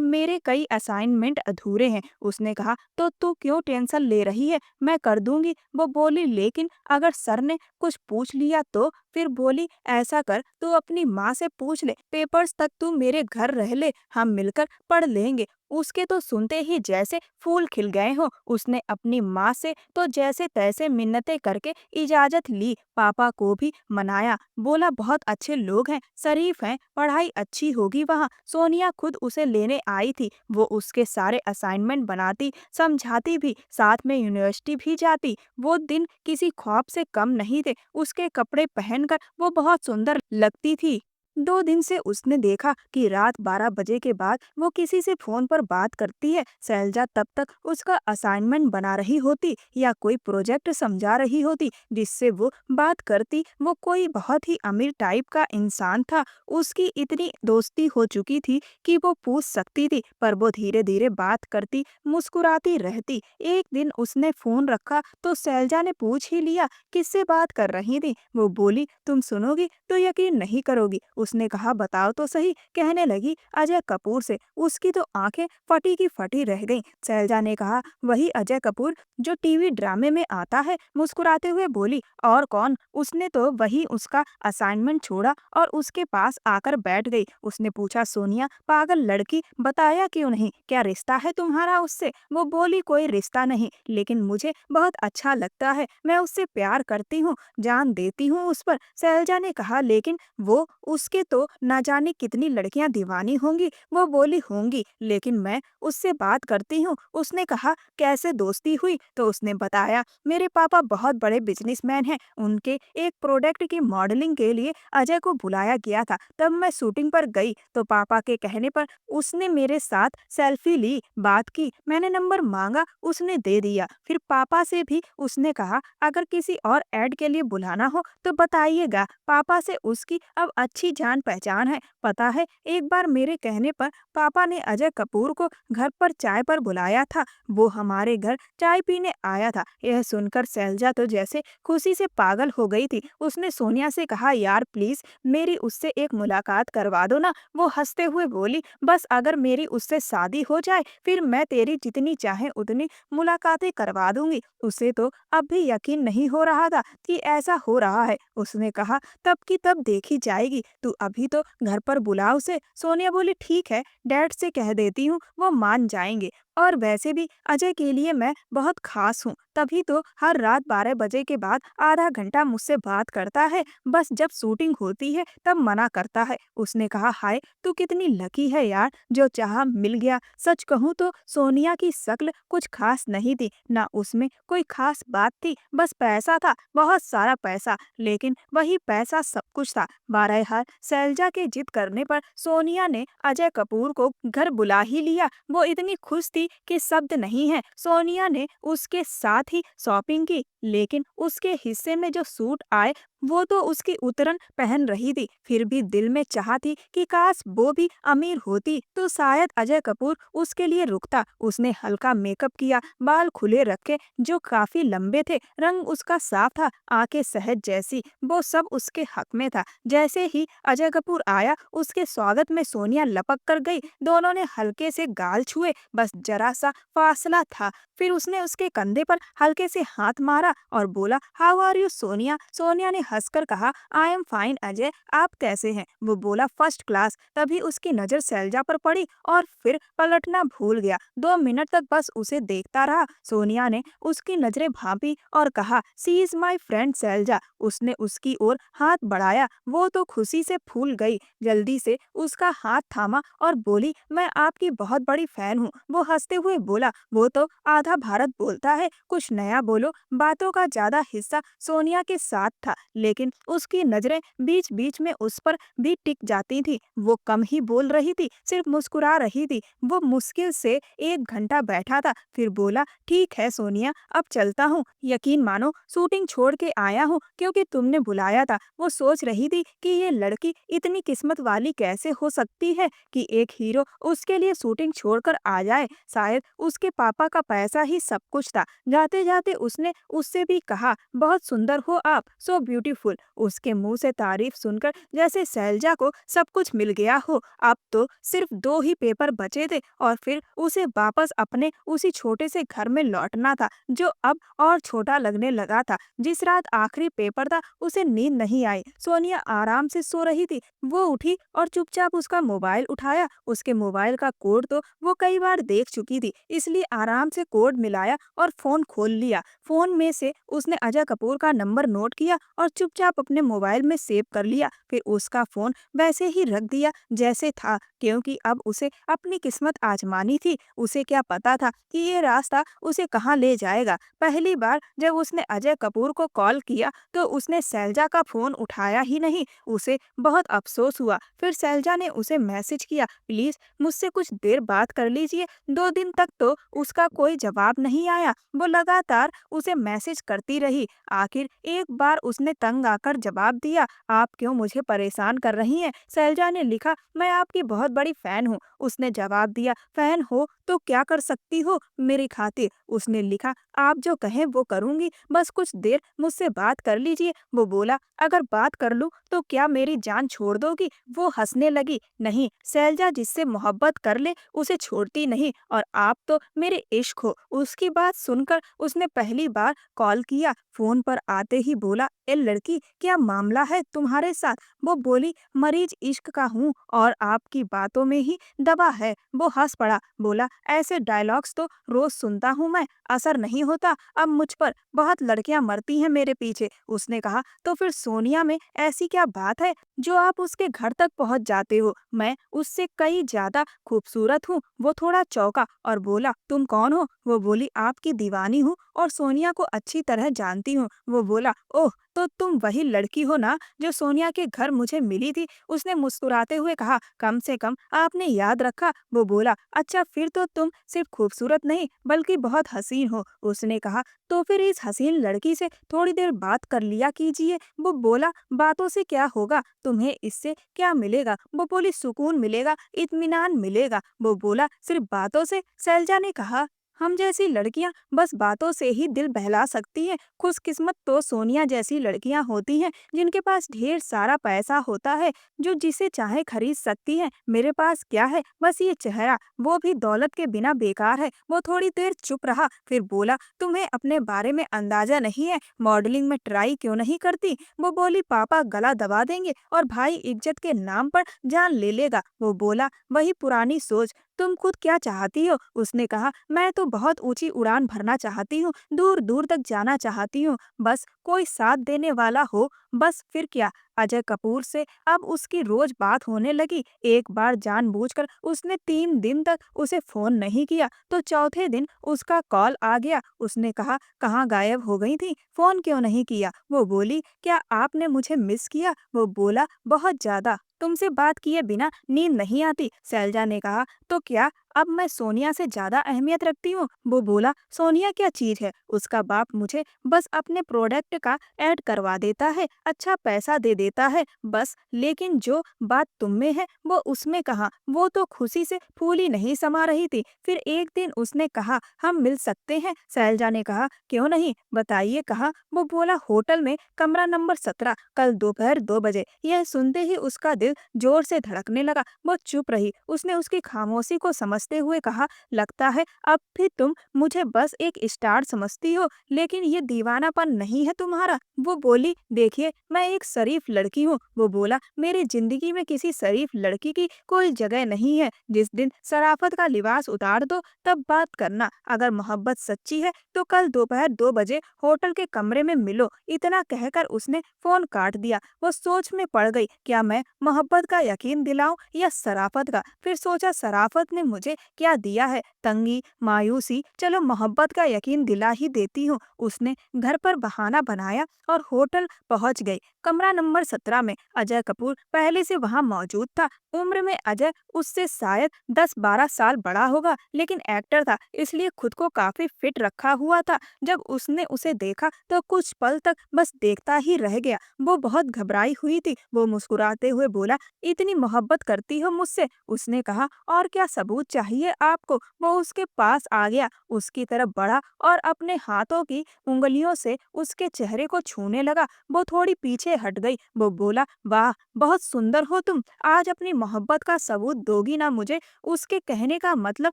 मेरे कई असाइनमेंट अधूरे हैं। उसने कहा तो तू क्यों टेंशन ले रही है, मैं कर दूंगी। वो बोली लेकिन अगर सर ने कुछ पूछ लिया तो? फिर बोली ऐसा कर, तू अपनी माँ से पूछ ले, पेपर्स तक तू मेरे घर रह ले, हम मिलकर पढ़ लेंगे। उसके तो सुनते ही जैसे फूल खिल गए हो। उसने अपनी माँ से तो जैसे तैसे मिन्नतें करके इजाजत ली। पापा को भी मनाया। बोला बहुत अच्छे लोग हैं, शरीफ हैं, पढ़ाई अच्छी होगी वहाँ। सोनिया खुद उसे लेने आई थी। वो उसके सारे असाइनमेंट बनाती, समझाती भी, साथ में यूनिवर्सिटी भी जाती। वो दिन किसी ख्वाब से कम नहीं थे। उसके कपड़े पहनकर वो बहुत सुंदर लगती थी। 2 दिन से उसने देखा कि रात 12 बजे के बाद वो किसी से फोन पर बात करती है। शैलजा तब तक उसका असाइनमेंट बना रही होती या कोई प्रोजेक्ट समझा रही होती जिससे वो बात करती। वो कोई बहुत ही अमीर टाइप का इंसान था। उसकी इतनी दोस्ती हो चुकी थी कि वो पूछ सकती थी, पर वो धीरे धीरे बात करती, मुस्कुराती रहती। एक दिन उसने फोन रखा तो शैलजा ने पूछ ही लिया किससे बात कर रही थी। वो बोली तुम सुनोगी तो यकीन नहीं करोगी। उसने कहा बताओ तो सही। कहने लगी अजय कपूर से। उसकी तो आंखें फटी की फटी रह गईं। शैलजा ने कहा वही अजय कपूर जो टीवी ड्रामे में आता है। मुस्कुराते हुए बोली और कौन? उसने तो वही उसका असाइनमेंट छोड़ा और उसके पास आकर बैठ गई। उसने पूछा सोनिया पागल लड़की, बताया क्यों नहीं? क्या रिश्ता है तुम्हारा उससे? वो बोली कोई रिश्ता नहीं, लेकिन मुझे बहुत अच्छा लगता है। मैं उससे प्यार करती हूँ, जान देती हूँ उस पर। शैलजा ने कहा लेकिन वो उसके तो न जाने कितनी लड़कियां दीवानी होंगी। वो बोली होंगी, लेकिन मैं उससे बात करती हूँ। उसने कहा कैसे दोस्ती हुई? तो उसने बताया मेरे पापा बहुत बड़े बिजनेसमैन हैं। उनके एक प्रोडक्ट की मॉडलिंग के लिए अजय को बुलाया गया था। तब मैं शूटिंग पर गई तो पापा के कहने पर उसने मेरे साथ सेल्फी ली, बात की। मैंने नंबर मांगा, उसने दे दिया। फिर पापा से भी उसने कहा अगर किसी और ऐड के लिए बुलाना हो तो बताइएगा। पापा से उसकी अब अच्छी जान पहचान है। पता है एक बार मेरे कहने पर पापा ने अजय कपूर को घर पर चाय पर बुलाया था। वो हमारे घर चाय पीने आया था। यह सुनकर शैलजा तो जैसे खुशी से पागल हो गई थी। उसने सोनिया से कहा यार प्लीज मेरी उससे एक मुलाकात करवा दो ना। वो हंसते हुए बोली बस अगर मेरी उससे शादी हो जाए फिर मैं तेरी जितनी चाहे उतनी मुलाकातें करवा दूंगी। उसे तो अब भी यकीन नहीं हो रहा था कि ऐसा हो रहा है। उसने कहा तब की तब देखी जाएगी, तू अभी तो घर पर बुला उसे। सोनिया बोली ठीक है, डैड से कह देती हूँ, वो मान जाएंगे। और वैसे भी अजय के लिए मैं बहुत खास हूँ, तभी तो हर रात 12 बजे के बाद आधा घंटा मुझसे बात करता है। बस जब शूटिंग होती है तब मना करता है। उसने कहा हाय तू कितनी लकी है यार, जो चाहा मिल गया। सच कहूँ तो सोनिया की शक्ल कुछ खास नहीं थी, ना उसमें कोई खास बात थी, बस पैसा था, बहुत सारा पैसा। लेकिन वही पैसा सब कुछ था। बहरहाल शैलजा के जिद करने पर सोनिया ने अजय कपूर को घर बुला ही लिया। वो इतनी खुश थी कि शब्द नहीं है। सोनिया ने उसके साथ ही शॉपिंग की, लेकिन उसके हिस्से में जो सूट आए वो तो उसकी उतरन पहन रही थी, फिर भी दिल में चाह थी कि काश वो भी अमीर होती तो शायद अजय कपूर उसके लिए रुकता। उसने हल्का मेकअप किया, बाल खुले रखे जो काफी लंबे थे, रंग उसका साफ था, आंखें सहज जैसी, वो सब उसके हक में था। जैसे ही अजय कपूर आया, उसके स्वागत में सोनिया लपक कर गई। दोनों ने हल्के से गाल छुए, बस जरा सा फासला था। फिर उसने उसके कंधे पर हल्के से हाथ मारा और बोला, how are you Sonia. Sonia ने हंसकर कहा, आई एम फाइन अजय, आप कैसे हैं। वो बोला, फर्स्ट क्लास। तभी उसकी नजर शैलजा पर पड़ी और फिर पलटना भूल गया। 2 मिनट तक बस उसे देखता रहा। सोनिया ने उसकी नजरें भांपी और कहा, सी इज माई फ्रेंड शैलजा। उसने उसकी ओर हाथ बढ़ाया, वो तो खुशी से फूल गई। जल्दी से उसका हाथ थामा और बोली, मैं आपकी बहुत बड़ी फैन हूँ। वो हंसते हुए बोला, वो तो आधा भारत बोलता है, कुछ नया बोलो। बातों का ज्यादा हिस्सा सोनिया के साथ था, लेकिन उसकी नजरें बीच बीच में उस पर भी टिक जाती थी। वो कम ही बोल रही थी, सिर्फ मुस्कुरा रही थी। वो मुश्किल से 1 घंटा बैठा था, फिर बोला, ठीक है सोनिया, अब चलता हूँ। यकीन मानो शूटिंग छोड़ के आया हूँ क्योंकि तुमने बुलाया था। वो सोच रही थी कि ये लड़की इतनी किस्मत वाली कैसे हो सकती है कि एक हीरो उसके लिए शूटिंग छोड़कर आ जाए। शायद उसके पापा का पैसा ही सब कुछ था। जाते जाते उसने उससे भी कहा, बहुत सुंदर हो आप, सो ब्यूटीफुल। उसके मुंह से तारीफ सुनकर जैसे शैलजा को सब कुछ मिल गया हो। अब तो सिर्फ 2 ही पेपर बचे थे और फिर उसे वापस अपने उसी छोटे से घर में लौटना था, जो अब और छोटा लगने लगा था। जिस रात आखिरी पेपर था, उसे नींद नहीं आई। सोनिया आराम से सो रही थी। वो उठी और चुपचाप उसका मोबाइल उठाया। उसके मोबाइल का कोड तो वो कई बार देख चुकी थी, इसलिए आराम से कोड मिलाया और फोन खोल लिया। फोन में से उसने अजय कपूर का नंबर नोट किया और चुपचाप अपने मोबाइल में सेव कर लिया। फिर उसका फोन वैसे ही रख दिया जैसे था, क्योंकि अब उसे अपनी किस्मत आजमानी थी। उसे क्या पता था कि ये रास्ता उसे कहाँ ले जाएगा। पहली बार जब उसने अजय कपूर को कॉल किया तो उसने शैलजा का फोन उठाया ही नहीं। उसे बहुत अफसोस हुआ। फिर शैलजा ने उसे मैसेज किया, प्लीज मुझसे कुछ देर बात कर लीजिए। 2 दिन तक तो उसका कोई जवाब नहीं आया। वो लगातार उसे मैसेज करती रही। आखिर एक बार उसने तंग आकर जवाब दिया, आप क्यों मुझे परेशान कर रही हैं। शैलजा ने लिखा, मैं आपकी बहुत बड़ी फैन हूँ। उसने जवाब दिया, फैन हो तो क्या कर सकती हो मेरी खातिर। उसने लिखा, आप जो कहें वो करूंगी, बस कुछ देर मुझसे बात कर लीजिए। वो बोला, अगर बात कर लूं तो क्या मेरी जान छोड़ दोगी। वो हंसने लगी, नहीं, शैलजा जिससे मोहब्बत कर ले उसे छोड़ती नहीं, और आप तो मेरे इश्क हो। उसकी बात सुनकर उसने पहली बार कॉल किया। फोन पर आते ही बोला, ए लड़की, क्या मामला है तुम्हारे साथ। वो बोली, मरीज इश्क का हूँ और आपकी बातों में ही दवा है। वो हंस पड़ा, बोला, ऐसे डायलॉग्स तो रोज सुनता हूँ मैं, असर नहीं होता अब मुझ पर। बहुत लड़कियां मरती हैं मेरे पीछे। उसने कहा, तो फिर सोनिया में ऐसी क्या बात है जो आप उसके घर तक पहुंच जाते हो। मैं उससे कई ज्यादा खूबसूरत हूँ। वो थोड़ा चौंका और बोला, तुम कौन हो। वो बोली, आपकी दीवानी हूँ और सोनिया को अच्छी तरह जानती हूँ। वो बोला, ओह, तो तुम वही लड़की हो ना जो सोनिया के घर मुझे मिली थी। उसने मुस्कुराते हुए कहा, कम से कम आपने याद रखा। वो बोला, अच्छा, फिर तो तुम सिर्फ खूबसूरत नहीं बल्कि बहुत हसीन हो। उसने कहा, तो फिर इस हसीन लड़की से थोड़ी देर बात कर लिया कीजिए। वो बोला, बातों से क्या होगा, तुम्हें इससे क्या मिलेगा। वो बोली, सुकून मिलेगा, इत्मीनान मिलेगा। वो बोला, सिर्फ बातों से। शैलजा ने कहा, हम जैसी लड़कियां बस बातों से ही दिल बहला सकती हैं। खुशकिस्मत तो सोनिया जैसी लड़कियां होती हैं जिनके पास ढेर सारा पैसा होता है, जो जिसे चाहे खरीद सकती हैं। मेरे पास क्या है, बस ये चेहरा, वो भी दौलत के बिना बेकार है। वो थोड़ी देर चुप रहा, फिर बोला, तुम्हें अपने बारे में अंदाजा नहीं है, मॉडलिंग में ट्राई क्यों नहीं करती। वो बोली, पापा गला दबा देंगे और भाई इज्जत के नाम पर जान ले लेगा। वो बोला, वही पुरानी सोच, तुम खुद क्या चाहती हो। उसने कहा, मैं तो बहुत ऊंची उड़ान भरना चाहती हूँ, दूर दूर तक जाना चाहती हूँ, बस कोई साथ देने वाला हो। बस फिर क्या। अजय कपूर से अब उसकी रोज बात होने लगी। एक बार जानबूझकर उसने 3 दिन तक उसे फोन नहीं किया, तो चौथे दिन उसका कॉल आ गया। उसने कहा, कहाँ गायब हो गई थी, फोन क्यों नहीं किया। वो बोली, क्या आपने मुझे मिस किया। वो बोला, बहुत ज्यादा, तुमसे बात किए बिना नींद नहीं आती। शैलजा ने कहा, तो क्या अब मैं सोनिया से ज्यादा अहमियत रखती हूँ। वो बोला, सोनिया क्या चीज है, उसका बाप मुझे बस अपने प्रोडक्ट का ऐड करवा देता है, अच्छा पैसा दे देता है बस, लेकिन जो बात तुम में है वो उसमें कहाँ। वो तो खुशी से फूली नहीं समा रही थी। फिर एक दिन उसने कहा, हम मिल सकते हैं। शैलजा ने कहा, क्यों नहीं, बताइए कहाँ। वो बोला, होटल में, कमरा नंबर 17, कल दोपहर 2 बजे। यह सुनते ही उसका दिल जोर से धड़कने लगा। वो चुप रही। उसने उसकी खामोशी को समझते हुए कहा, लगता है अब भी तुम मुझे बस एक स्टार समझती हो, लेकिन ये दीवानापन नहीं है तुम्हारा। वो बोली, देखिए मैं एक शरीफ लड़की हूँ। वो बोला, मेरी जिंदगी में किसी शरीफ लड़की की कोई जगह नहीं है। जिस दिन शराफत का लिबास उतार दो तब बात करना। अगर मोहब्बत सच्ची है तो कल दोपहर 2 बजे होटल के कमरे में मिलो। इतना कहकर उसने फोन काट दिया। वो सोच में पड़ गई, क्या मैं मोहब्बत का यकीन दिलाऊं या शराफत का। फिर सोचा, शराफत ने मुझे क्या दिया है, तंगी, मायूसी, चलो मोहब्बत का यकीन दिला ही देती हूँ। उसने घर पर बहाना बनाया और होटल पहुंच गई। कमरा नंबर 17 में अजय कपूर पहले से वहां मौजूद था। उम्र में अजय उससे शायद 10-12 साल बड़ा होगा, लेकिन एक्टर था इसलिए खुद को काफी फिट रखा हुआ था। जब उसने उसे देखा तो कुछ पल तक बस देखता ही रह गया। वो बहुत घबराई हुई थी। वो मुस्कुराते हुए बोला, इतनी मोहब्बत करती हो मुझसे। उसने कहा, और क्या सबूत चाहिए आपको। वो उसके पास आ गया, उसकी तरफ बढ़ा और अपने हाथों की उंगलियों से उसके चेहरे को छूने लगा। वो थोड़ी पीछे हट गई। वो बोला, वाह, बहुत सुंदर हो तुम, आज अपनी मोहब्बत का सबूत दोगी ना मुझे। उसके कहने का मतलब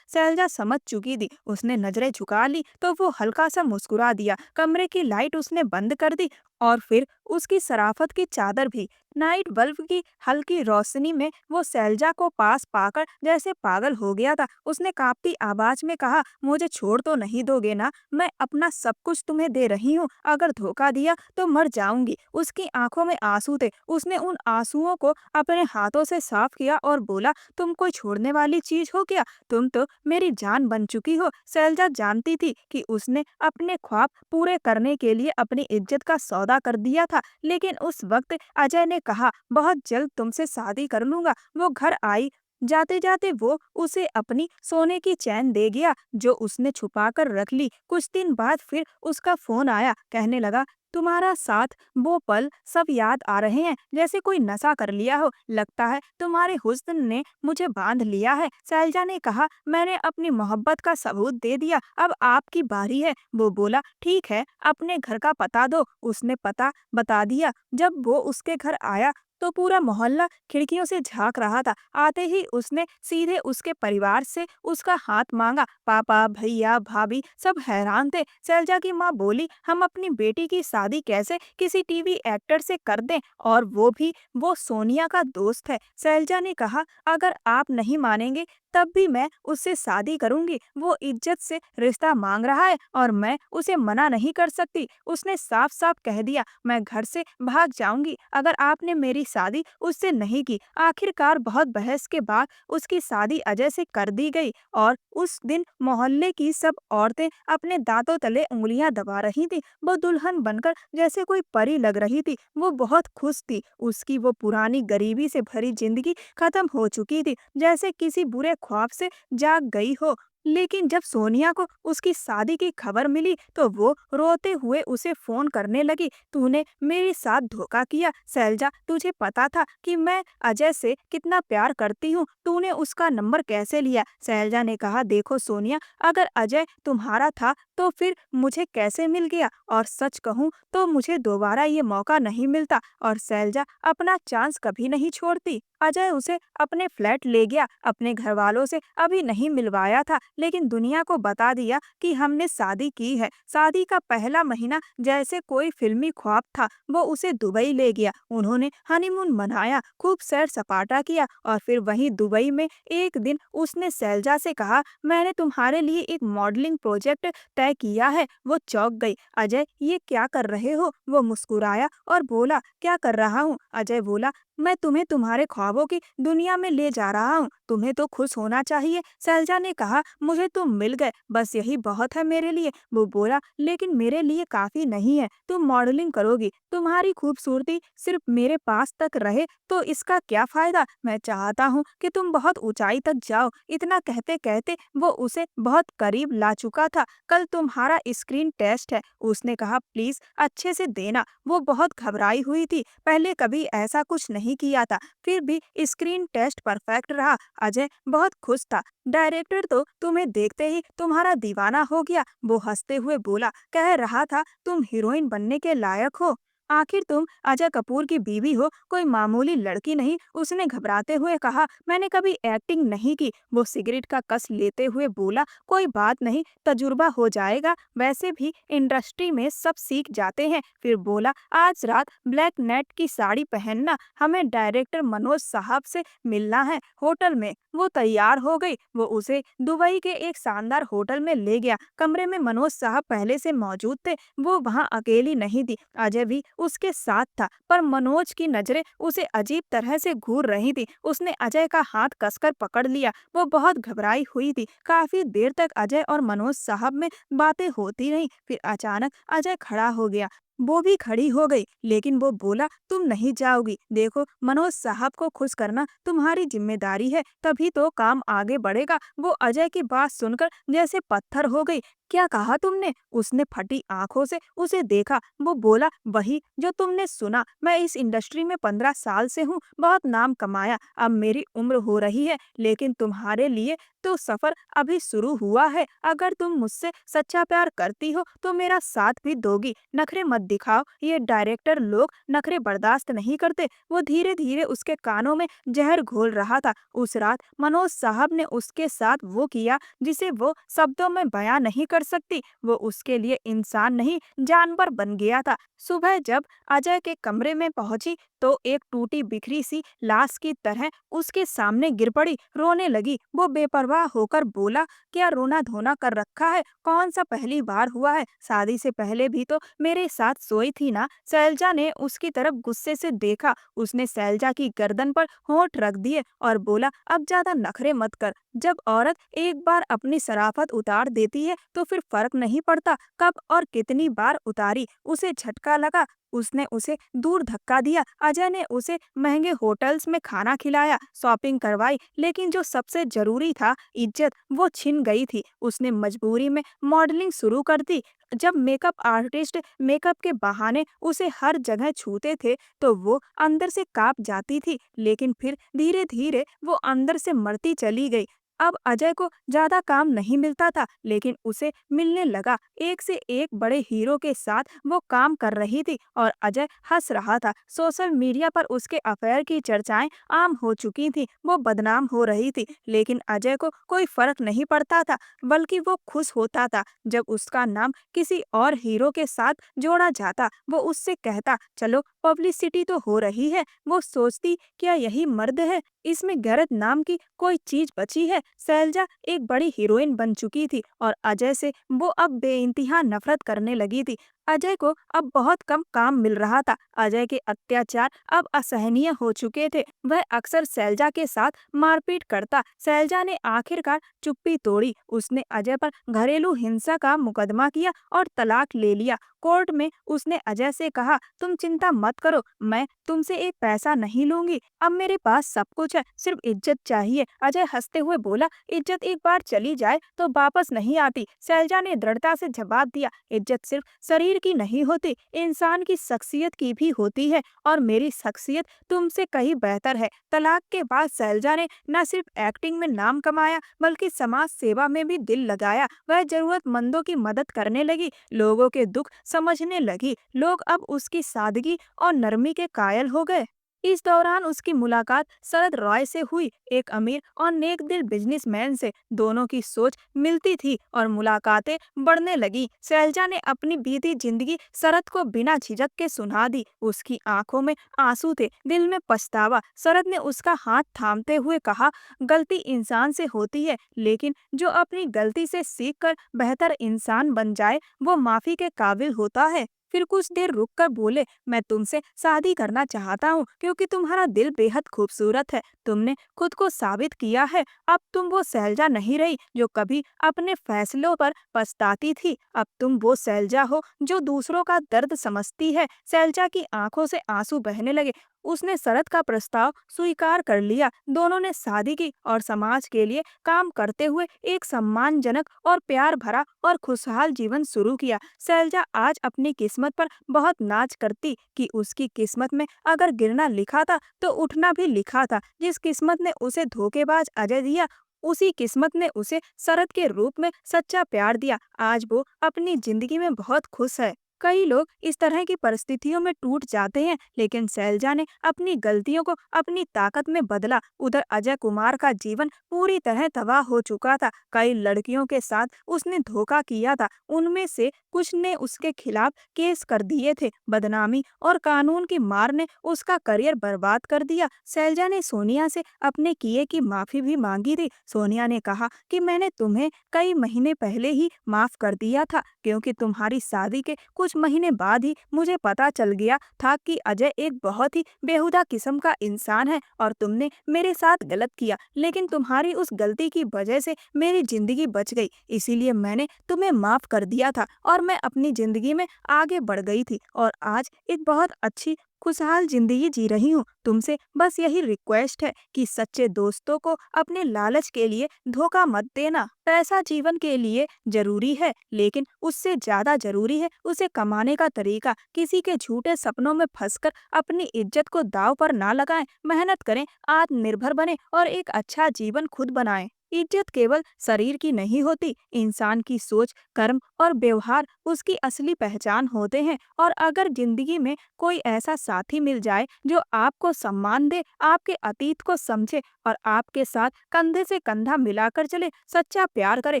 शैलजा समझ चुकी थी। उसने नजरें झुका ली तो वो हल्का सा मुस्कुरा दिया। कमरे की लाइट उसने बंद कर दी और फिर उसकी शराफत की चादर भी। नाइट बल्ब की हल्की रोशनी में वो शैलजा को पास पाकर जैसे पागल हो गया था। उसने कांपती आवाज में कहा, मुझे छोड़ तो नहीं दोगे ना, मैं अपना सब कुछ तुम्हें दे रही हूँ, अगर धोखा दिया तो मर जाऊंगी। उसकी आंखों में आंसू थे। उसने उन आंसुओं को अपने हाथों से साफ किया और बोला, तुम कोई छोड़ने वाली चीज हो क्या, तुम तो मेरी जान बन चुकी हो। शैलजा जानती थी कि उसने अपने ख्वाब पूरे करने के लिए अपनी इज्जत का सौदा कर दिया था, लेकिन उस वक्त अजय ने कहा, बहुत जल्द तुमसे शादी कर लूंगा। वो घर आई। जाते जाते वो उसे अपनी सोने की चैन दे गया जो उसने छुपा कर रख ली। कुछ दिन बाद फिर उसका फोन आया, कहने लगा, तुम्हारा साथ, वो पल सब याद आ रहे हैं, जैसे कोई नशा कर लिया हो। लगता है तुम्हारे हुस्न ने मुझे बांध लिया है। शैलजा ने कहा, मैंने अपनी मोहब्बत का सबूत दे दिया, अब आपकी बारी है। वो बोला, ठीक है, अपने घर का पता दो। उसने पता बता दिया। जब वो उसके घर आया तो पूरा मोहल्ला खिड़कियों से झांक रहा था। आते ही उसने सीधे उसके परिवार से उसका हाथ मांगा। पापा, भैया, भाभी सब हैरान थे। शैलजा की माँ बोली, हम अपनी बेटी की शादी कैसे किसी टीवी एक्टर से कर दें, और वो भी वो सोनिया का दोस्त है। शैलजा ने कहा, अगर आप नहीं मानेंगे तब भी मैं उससे शादी करूंगी। वो इज्जत से रिश्ता मांग रहा है और मैं उसे मना नहीं कर सकती। उसने साफ साफ कह दिया, मैं घर से भाग जाऊंगी अगर आपने मेरी शादी उससे नहीं की। आखिरकार बहुत बहस के बाद उसकी शादी अजय से कर दी गई और उस दिन मोहल्ले की सब औरतें अपने दांतों तले उंगलियां दबा रही थी। वो दुल्हन बनकर जैसे कोई परी लग रही थी। वो बहुत खुश थी। उसकी वो पुरानी गरीबी से भरी जिंदगी खत्म हो चुकी थी, जैसे किसी बुरे ख्वाब से जाग गई हो। लेकिन जब सोनिया को उसकी शादी की खबर मिली तो वो रोते हुए उसे फोन करने लगी, तूने मेरे साथ धोखा किया शैलजा, तुझे पता था कि मैं अजय से कितना प्यार करती हूँ, तूने उसका नंबर कैसे लिया। शैलजा ने कहा, देखो सोनिया, अगर अजय तुम्हारा था तो फिर मुझे कैसे मिल गया, और सच कहूँ तो मुझे दोबारा ये मौका नहीं मिलता, और शैलजा अपना चांस कभी नहीं छोड़ती। अजय उसे अपने फ्लैट ले गया। अपने घर वालों से अभी नहीं मिलवाया था, लेकिन दुनिया को बता दिया कि हमने शादी की है। शादी का पहला महीना जैसे कोई फिल्मी ख्वाब था। वो उसे दुबई ले गया। उन्होंने हनीमून मनाया, खूब सैर सपाटा किया, और फिर वहीं दुबई में एक दिन उसने शैलजा से कहा, मैंने तुम्हारे लिए एक मॉडलिंग प्रोजेक्ट तय किया है। वो चौंक गई। अजय, ये क्या कर रहे हो। वो मुस्कुराया और बोला, क्या कर रहा हूँ। अजय बोला, मैं तुम्हें तुम्हारे ख्वाबों की दुनिया में ले जा रहा हूँ, तुम्हें तो खुश होना चाहिए। शैलजा ने कहा, मुझे तुम मिल गए, बस यही बहुत है मेरे लिए। वो बोला, लेकिन मेरे लिए काफी नहीं है। तुम मॉडलिंग करोगी, तुम्हारी खूबसूरती सिर्फ मेरे पास तक रहे तो इसका क्या फायदा। मैं चाहता हूँ कि तुम बहुत ऊंचाई तक जाओ। इतना कहते कहते वो उसे बहुत करीब ला चुका था। कल तुम्हारा स्क्रीन टेस्ट है, उसने कहा, प्लीज अच्छे से देना। वो बहुत घबराई हुई थी, पहले कभी ऐसा कुछ नहीं किया था। फिर भी स्क्रीन टेस्ट परफेक्ट रहा। अजय बहुत खुश था। डायरेक्टर तो तुम्हें देखते ही तुम्हारा दीवाना हो गया। वो हंसते हुए बोला, कह रहा था तुम हीरोइन बनने के लायक हो। आखिर तुम अजय कपूर की बीवी हो, कोई मामूली लड़की नहीं। उसने घबराते हुए कहा, मैंने कभी एक्टिंग नहीं की। वो सिगरेट का कस लेते हुए बोला, कोई बात नहीं, तजुर्बा हो जाएगा। वैसे भी इंडस्ट्री में सब सीख जाते हैं। फिर बोला, आज रात ब्लैक नेट की साड़ी पहनना, हमें डायरेक्टर मनोज साहब से मिलना है होटल में। वो तैयार हो गई। वो उसे दुबई के एक शानदार होटल में ले गया। कमरे में मनोज साहब पहले से मौजूद थे। वो वहाँ अकेली नहीं थी, अजय भी उसके साथ था। पर मनोज की नजरें उसे अजीब तरह से घूर रही थी। उसने अजय का हाथ कसकर पकड़ लिया। वो बहुत घबराई हुई थी। काफी देर तक अजय और मनोज साहब में बातें होती रहीं। फिर अचानक अजय खड़ा हो गया। वो भी खड़ी हो गई, लेकिन वो बोला, तुम नहीं जाओगी। देखो, मनोज साहब को खुश करना तुम्हारी जिम्मेदारी है, तभी तो काम आगे बढ़ेगा। वो अजय की बात सुनकर जैसे पत्थर हो गई। क्या कहा तुमने? उसने फटी आंखों से उसे देखा। वो बोला, वही जो तुमने सुना। मैं इस इंडस्ट्री में 15 साल से हूँ, बहुत नाम कमाया। अब मेरी उम्र हो रही है, लेकिन तुम्हारे लिए तो सफर अभी शुरू हुआ है। अगर तुम मुझसे सच्चा प्यार करती हो तो मेरा साथ भी दोगी। नखरे मत दिखाओ, ये डायरेक्टर लोग नखरे बर्दाश्त नहीं करते। वो धीरे धीरे उसके कानों में जहर घोल रहा था। उस रात मनोज साहब ने उसके साथ वो किया जिसे वो शब्दों में बयां नहीं कर सकती। वो उसके लिए इंसान नहीं, जानवर बन गया था। सुबह जब अजय के कमरे में पहुंची तो एक टूटी बिखरी सी लाश की तरह उसके सामने गिर पड़ी, रोने लगी। वो बेपरवाह होकर बोला, क्या रोना धोना कर रखा है? कौन सा पहली बार हुआ है? शादी से पहले भी तो मेरे साथ सोई थी ना। शैलजा ने उसकी तरफ गुस्से से देखा। उसने शैलजा की गर्दन पर होंठ रख दिए और बोला, अब ज्यादा नखरे मत कर। जब औरत एक बार अपनी शराफत उतार देती है तो फिर फर्क नहीं पड़ता कब और कितनी बार उतारी। उसे झटका लगा। उसने उसे दूर धक्का दिया। अजय ने उसे महंगे होटल्स में खाना खिलाया, शॉपिंग करवाई, लेकिन जो सबसे जरूरी था, इज्जत, वो छिन गई थी। उसने मजबूरी में मॉडलिंग शुरू कर दी। जब मेकअप आर्टिस्ट मेकअप के बहाने उसे हर जगह छूते थे तो वो अंदर से कांप जाती थी, लेकिन फिर धीरे धीरे वो अंदर से मरती चली गई। अब अजय को ज्यादा काम नहीं मिलता था, लेकिन उसे मिलने लगा। एक से एक बड़े हीरो के साथ वो काम कर रही थी और अजय हंस रहा था। सोशल मीडिया पर उसके अफेयर की चर्चाएं आम हो चुकी थी। वो बदनाम हो रही थी, लेकिन अजय को कोई फर्क नहीं पड़ता था, बल्कि वो खुश होता था जब उसका नाम किसी और हीरो के साथ जोड़ा जाता। वो उससे कहता, चलो पब्लिसिटी तो हो रही है। वो सोचती, क्या यही मर्द है? इसमें गैरत नाम की कोई चीज बची है? शैलजा एक बड़ी हीरोइन बन चुकी थी और अजय से वो अब बेइंतहा नफरत करने लगी थी। अजय को अब बहुत कम काम मिल रहा था। अजय के अत्याचार अब असहनीय हो चुके थे। वह अक्सर शैलजा के साथ मारपीट करता। शैलजा ने आखिरकार चुप्पी तोड़ी। उसने अजय पर घरेलू हिंसा का मुकदमा किया और तलाक ले लिया। कोर्ट में उसने अजय से कहा, तुम चिंता मत करो, मैं तुमसे एक पैसा नहीं लूंगी। अब मेरे पास सब कुछ है, सिर्फ इज्जत चाहिए। अजय हंसते हुए बोला, इज्जत एक बार चली जाए तो वापस नहीं आती। शैलजा ने दृढ़ता से जवाब दिया, इज्जत सिर्फ शरीर की नहीं होती, इंसान की शख्सियत की भी होती है, और मेरी शख्सियत तुमसे कहीं बेहतर है। तलाक के बाद शैलजा ने न सिर्फ एक्टिंग में नाम कमाया, बल्कि समाज सेवा में भी दिल लगाया। वह जरूरतमंदों की मदद करने लगी, लोगों के दुख समझने लगी। लोग अब उसकी सादगी और नरमी के कायल हो गए। इस दौरान उसकी मुलाकात शरद रॉय से हुई, एक अमीर और नेक दिल बिजनेसमैन से। दोनों की सोच मिलती थी और मुलाकातें बढ़ने लगी। शैलजा ने अपनी बीती जिंदगी शरद को बिना झिझक के सुना दी। उसकी आंखों में आंसू थे, दिल में पछतावा। शरद ने उसका हाथ थामते हुए कहा, गलती इंसान से होती है, लेकिन जो अपनी गलती से सीख कर बेहतर इंसान बन जाए वो माफी के काबिल होता है। फिर कुछ देर रुक कर बोले, मैं तुमसे शादी करना चाहता हूँ क्योंकि तुम्हारा दिल बेहद खूबसूरत है। तुमने खुद को साबित किया है। अब तुम वो सैलजा नहीं रही जो कभी अपने फैसलों पर पछताती थी। अब तुम वो सैलजा हो जो दूसरों का दर्द समझती है। सैलजा की आंखों से आंसू बहने लगे। उसने शरत का प्रस्ताव स्वीकार कर लिया। दोनों ने शादी की और समाज के लिए काम करते हुए एक सम्मानजनक और प्यार भरा और खुशहाल जीवन शुरू किया। शैलजा आज अपनी किस्मत पर बहुत नाज करती कि उसकी किस्मत में अगर गिरना लिखा था तो उठना भी लिखा था। जिस किस्मत ने उसे धोखेबाज अजय दिया, उसी किस्मत ने उसे शरत के रूप में सच्चा प्यार दिया। आज वो अपनी जिंदगी में बहुत खुश है। कई लोग इस तरह की परिस्थितियों में टूट जाते हैं, लेकिन शैलजा ने अपनी गलतियों को अपनी ताकत में बदला। उधर अजय कुमार का जीवन पूरी तरह तबाह हो चुका था। कई लड़कियों के साथ उसने धोखा किया था। उनमें से कुछ ने उसके खिलाफ केस कर दिए थे। बदनामी और कानून की मार ने उसका करियर बर्बाद कर दिया। शैलजा ने सोनिया से अपने किए की माफी भी मांगी थी। सोनिया ने कहा कि मैंने तुम्हें कई महीने पहले ही माफ कर दिया था क्योंकि तुम्हारी शादी के कुछ महीने बाद ही मुझे पता चल गया था कि अजय एक बहुत ही बेहुदा किस्म का इंसान है और तुमने मेरे साथ गलत किया। लेकिन तुम्हारी उस गलती की वजह से मेरी जिंदगी बच गई, इसीलिए मैंने तुम्हें माफ कर दिया था और मैं अपनी जिंदगी में आगे बढ़ गई थी और आज एक बहुत अच्छी खुशहाल जिंदगी जी रही हूँ। तुमसे बस यही रिक्वेस्ट है कि सच्चे दोस्तों को अपने लालच के लिए धोखा मत देना। पैसा जीवन के लिए जरूरी है, लेकिन उससे ज्यादा जरूरी है उसे कमाने का तरीका। किसी के झूठे सपनों में फंसकर अपनी इज्जत को दांव पर ना लगाएं। मेहनत करें, आत्मनिर्भर बने और एक अच्छा जीवन खुद बनाएं। इज्जत केवल शरीर की नहीं होती, इंसान की सोच, कर्म और व्यवहार उसकी असली पहचान होते हैं। और अगर जिंदगी में कोई ऐसा साथी मिल जाए जो आपको सम्मान दे, आपके अतीत को समझे और आपके साथ कंधे से कंधा मिलाकर चले, सच्चा प्यार करे,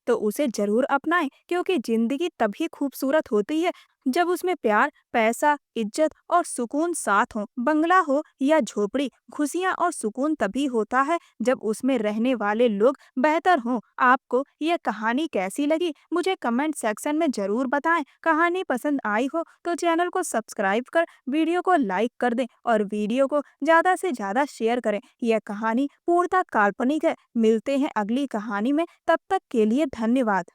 तो उसे जरूर अपनाएं क्योंकि जिंदगी तभी खूबसूरत होती है जब उसमें प्यार, पैसा, इज्जत और सुकून साथ हो। बंगला हो या झोपड़ी, खुशियाँ और सुकून तभी होता है जब उसमें रहने वाले लोग बेहतर हों। आपको यह कहानी कैसी लगी मुझे कमेंट सेक्शन में जरूर बताएं। कहानी पसंद आई हो तो चैनल को सब्सक्राइब कर वीडियो को लाइक कर दें और वीडियो को ज्यादा से ज्यादा शेयर करें। यह कहानी पूर्णतः काल्पनिक है। मिलते हैं अगली कहानी में, तब तक के लिए धन्यवाद।